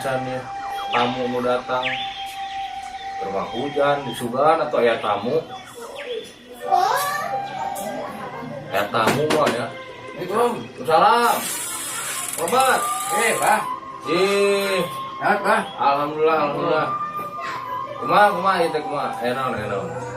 can ya tamu mau datang rumah hujan disugan atau ayah tamu mah ya. Assalamualaikum. Salam. Obat. Pak. Pak. Alhamdulillah. Kumaha ieu teh kumaha? Enaon.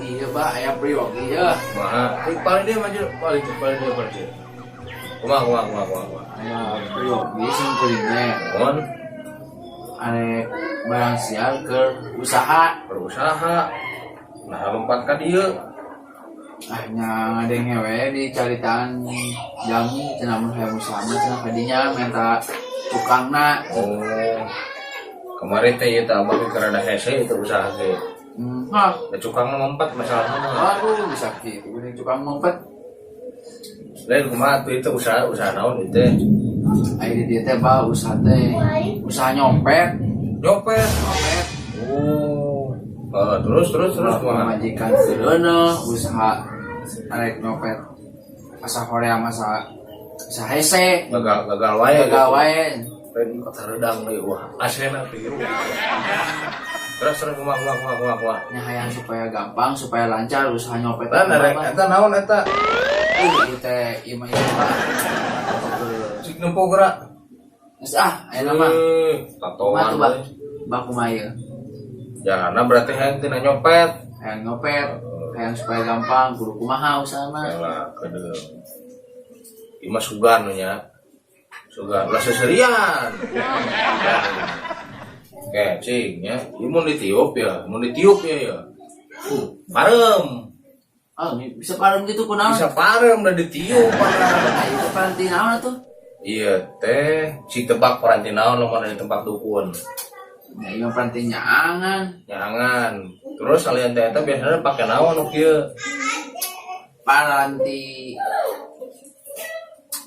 Iya, Pak, aya priok ieu. Kumaha? Paling dia maju, paling dia. Kumaha. Aya priok bisa kuliner. Mohon Ane barang sial ke usaha. berusaha. Nah, lompat ka dieu. Nya ngadeng hewe dicaritaan jami cenah mun hayang usaha cenah kadinya minta tukangna. Oh. Kemarin teh ieu teh abah keur ada hese itu usaha teh. Hah, Da cukangna lompat masalahna mah. aduh bisa kitu geuning tukang ngumpet. Lain kumaha tuh itu usaha naon itu teh? Aya di dieu teh Pak usaha teh usaha nyopet. Nyopet. Oh. Terus kumaha? Majikan seueuneuh usaha arek nyopet. Asa hoream masa hese. Gagal wae. Gagal wae. Pengen kota redang deh, wah asena biru. Terus kumaha. Nya hayang supaya gampang, supaya lancar usaha nyopet. Lan arek eta naon eta? Ieu teh ieu mah Cik nempo gerak. geus aya mah. Tatoan Batu we. baku mah ieu. Janganna berarti hayang tina nyopet. Hayang nyopet, hayang supaya gampang, kudu kumaha usahana. Yalah kedeung. Ieu mah sugan nya. Sugan ulah seserian. Oke, cing ya. Ieu mun ditiup ya. Parem. Oh, bisa parem gitu kunaon? Bisa parem udah ditiup padahal. Nah, itu paranti naon tuh? Iya teh, si tebak paranti naon lo di tempat dukun. Ya, yang paranti nyangan. Nyangan. Terus kalian teh biasanya pakai naon nu kieu? Paranti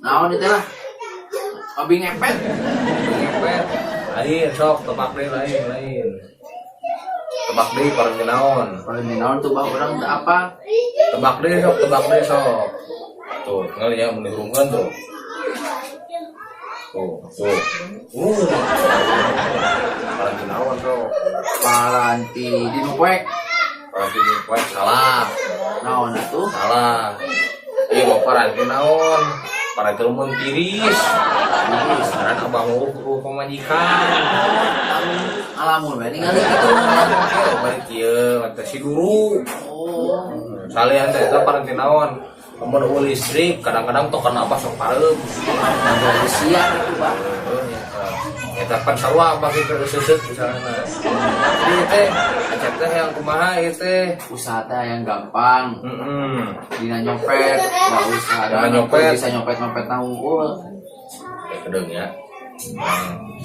naon itu lah? Obi ngepet. Ngepet. Lain sok tebak deui lain. Tebak deui paranti naon? Paranti naon tuh bah urang teu apa? Tebak deui sok. Tuh, ngali ya mun dirungkeun tuh. Tuh. Paranti naon tuh? Paranti dinukwek. Paranti dinukwek salah. Naon atuh? Salah. Iya mau paranti naon? Paranti rumun tiris. Saran abang uruk pemajikan. Alamun bae ningali kitu mah. Balik kieu mata si guru. Oh. Salian teh eta paranti naon? Lamun eueuh listrik kadang-kadang tok kana apa sok parem. Ada siang itu, Pak. Eta pan sarua bagi ke seuseut misalna. Jadi teh acak teh yang kumaha ieu teh? Usaha teh yang gampang. Dina nyopet, enggak usah ada nyopet. bisa nyopet na unggul. Kedeung ya.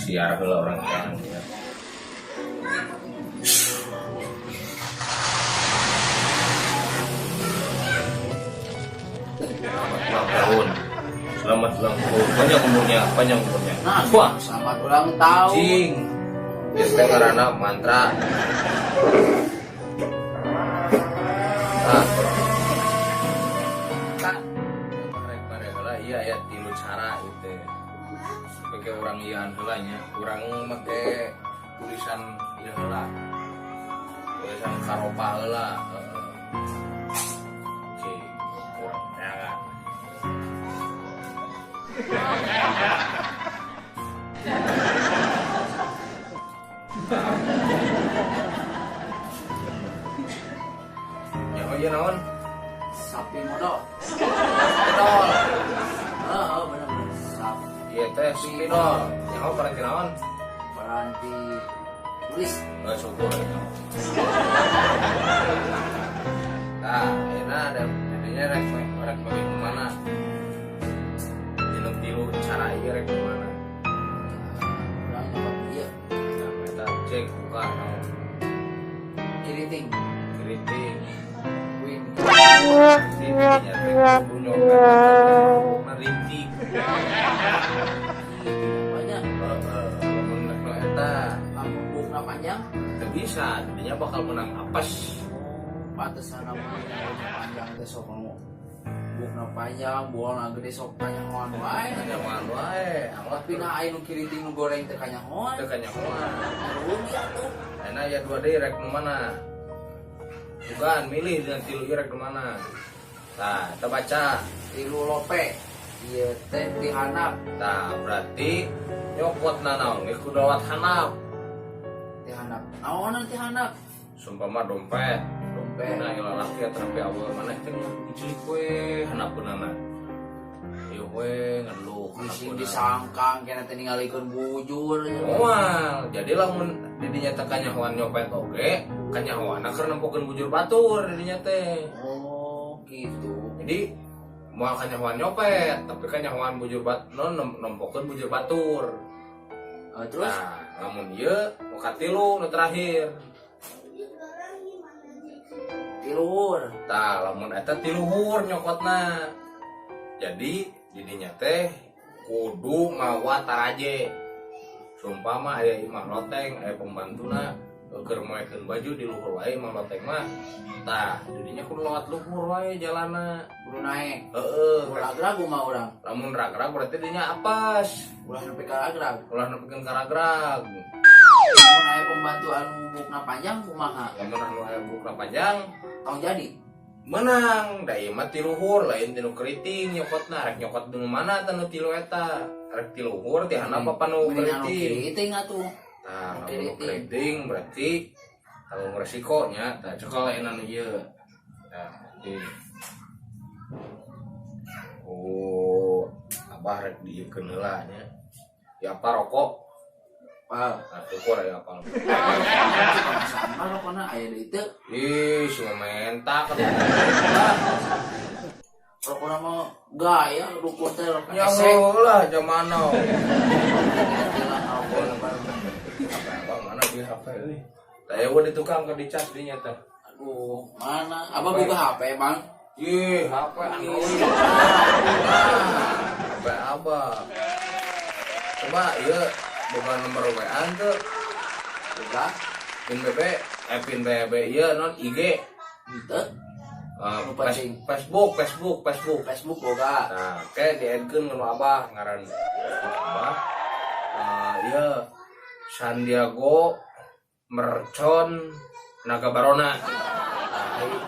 Siar heula orang kan. Selamat ulang tahun. Panjang umurnya. Nah, Wah, selamat ulang tahun. cing. Ieu teh ngaranna mantra. Rek bare heula ieu aya 3 cara ieu teh. Pake urang ieuan heula nya, urang make tulisan ieu heula. Tulisan karopa heula. Cing, urang jangan. Ya aja naon? Sapi modal. Spidol. Bener-bener sapi. Iya teh spidol. Nyaho paranti naon? Paranti tulis. Enggak syukur ya. Nah, enak ada jadinya rek mana? Dinuk tilu cara ieu rek mana? Urang nyopet ieu. Nah, eta cek buka naon? Kiriting. Keriting. Win. Rintinya teh kudu nyopet rinting. Banyak. Lamun no eta Lamun bukna panjang. teu bisa, jadinya bakal menang apes. Pantesan nama panjang teh sok mau bukna panjang buang gede sok kanyahoan wae kanyahoan wae tapi na aya nu kiriting nu goreng teh kanyahoan teu kanyahoan rugi atuh enak ya 2 deui rek nu mana bukan milih dengan 3 ieu rek nu mana nah kita baca 3 lope ieu teh dihanap nah berarti nyokotna naon geus kudu lewat hanap dihanap naon dihanap sumpama dompet dompet nah ieu lalaki tapi awal maneh teh diculik we hanapeunana ieu we ngeluh bising disangkang kena teh ningalikeun bujur moal jadi lamun didinya teh kanyahoan nyopet oge kanyahoanna keur nempokeun bujur batur didinya teh oh gitu jadi moal kanyahoan nyopet tapi kanyahoan bujur nempokeun bujur batur terus nah lamun ieu nu katilu nu terakhir tiluhur tah lamun eta tiluhur nyokotna jadi didinya teh kudu mawa taraje sumpama aya imah loteng aya pembantuna keur moekeun baju di luhur wae imah loteng mah tah didinya kudu lewat luhur wae jalanna kudu naik heeh ragrag mah urang lamun ragrag berarti dinya apes ulah nepi ka ragrag ulah nepikeun ka ragrag lamun aya pembantu anu bukna panjang kumaha lamun anu aya bukna panjang tong jadi menang da ieu mah tiluhur lain tinu keriting nyokotna rek nyokot nu mana teh nu tilu eta rek tiluhur ti handap apa nu keriting keriting atuh nah lamun keriting berarti tanggung resikonya tah cekel lain anu ieu nah jadi oh abah rek dieukeun heula nya ya apa rokok pal nah syukur aya apa sama rokona aya deui teu ih cuma mentak rokona mah gaya rukun teh ya lah jamano apa mana di HP ini saya udah di tukang ke dicas dinya teh aduh mana abah buka HP bang ih HP Android HP abah coba iya bukan nomor WA tuh buka pin BB pin BB iya non IG gitu Facebook boga nah kayak di add-keun nu abah ngaran abah iya Sandiago Mercon Naga Barona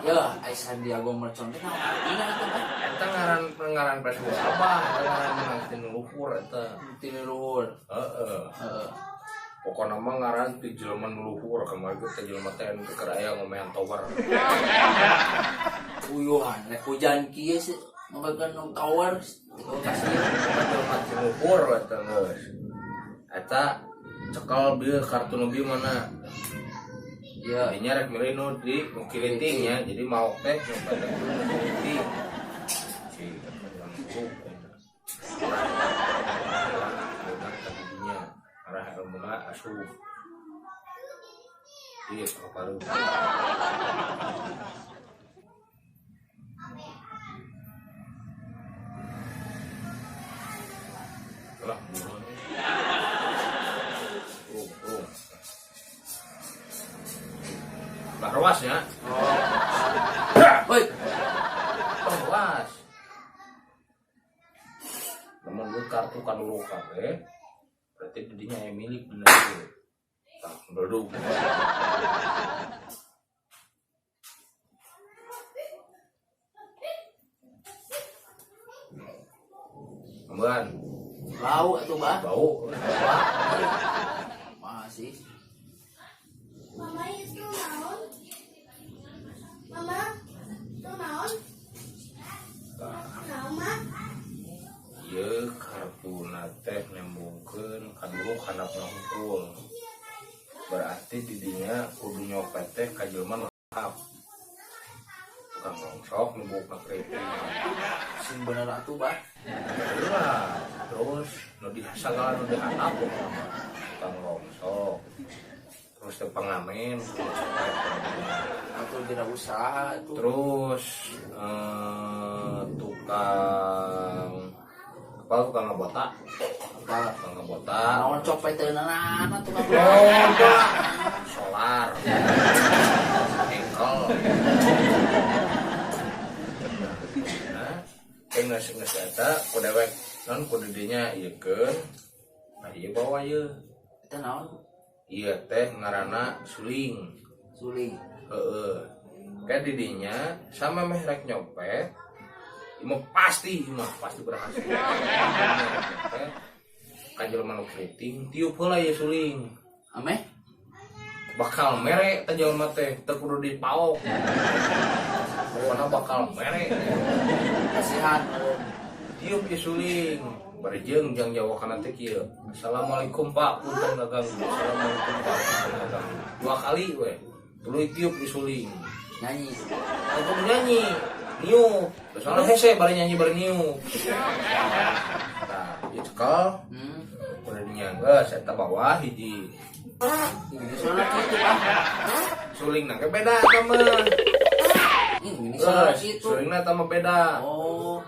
ya Sandiago Mercon teh eta ngaran Facebook abah eta ngaran nangtin luhur eta tinu luhur heeh pokokna mah ngaran ti jelema nu luhur kamari teh jelema teh anu keur aya ngomean tower uyuhan rek hujan kieu sih ngomongkeun nu tower kasih jelema teh luhur eta geus eta cekal bieu kartu nu bieu mana ya dinya rek milih nu di nu kiritingnya jadi mau teh nu pada kiriting arah ilmuna asuh iya paru lah Barwas ya woi Barwas namun gue kartu kan dulu kabeh berarti didinya yang milik bener tuh tak duduk Amban bau atuh bah bau masih Mama itu naon? Mama itu naon? Mama ieu kartuna teh nyambungkeun kadulu handap ngahungkul berarti didinya kudu nyopet teh ka jelema lengkap tukang longsok nembukna keriting sing bener atuh bah lah terus nu disagala nu dihandap tukang longsok terus teh pengamen atuh tidak usaha atuh terus tukang apa tukang ngebota tukang ngebota naon copet teh nanana tuh solar engkel nah geus eta ku dewek non ku didinya ieu keun. Nah ieu bawa ieu. Eta naon? Ieu teh ngaranna suling. Suling. Heeh. Kayak didinya sama meh rek nyopet. Ieu pasti berhasil. Kanjel manuk keriting tiup heula ieu suling. Ameh? Bakal mere teh jelema teh teu kudu dipaok. Pokona bakal mere. Kasihan. Tiup ieu suling. Barejeng jang jawakan teh kieu. Assalamualaikum Pak, punten ngaganggu. Assalamualaikum Pak, punten ngaganggu. 2 kali we. Tuluy tiup ieu suling. Nyanyi. Aku nyanyi. Niup. Soalnya hese bari nyanyi bari niup. Nah, ieu cekel. Udah dinyanggeus eta bawah hiji. Ini soalnya gitu Pak. Suling na ke beda eta mah. Ini soalnya gitu. Suling na eta mah beda. Oh.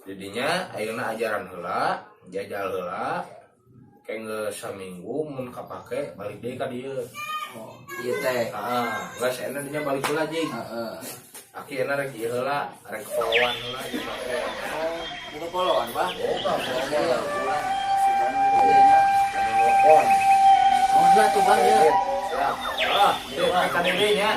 Jadinya ayeuna ajaran heula, jajal heula. Kayak saminggu mun kapake balik deui ka dieu. Oh, iya teh. Heeh, geus ena dinya balik heula jeung. Heeh. Akhirna rek ieu heula, rek followan heula gitu. Oh, buka poloan, Pak. Oh, ka Iya, followan. bulan. Sudah nanya. Telepon. Oh, udah tuh, Bang ya. Siap. Ah, yuk ka dieu nya.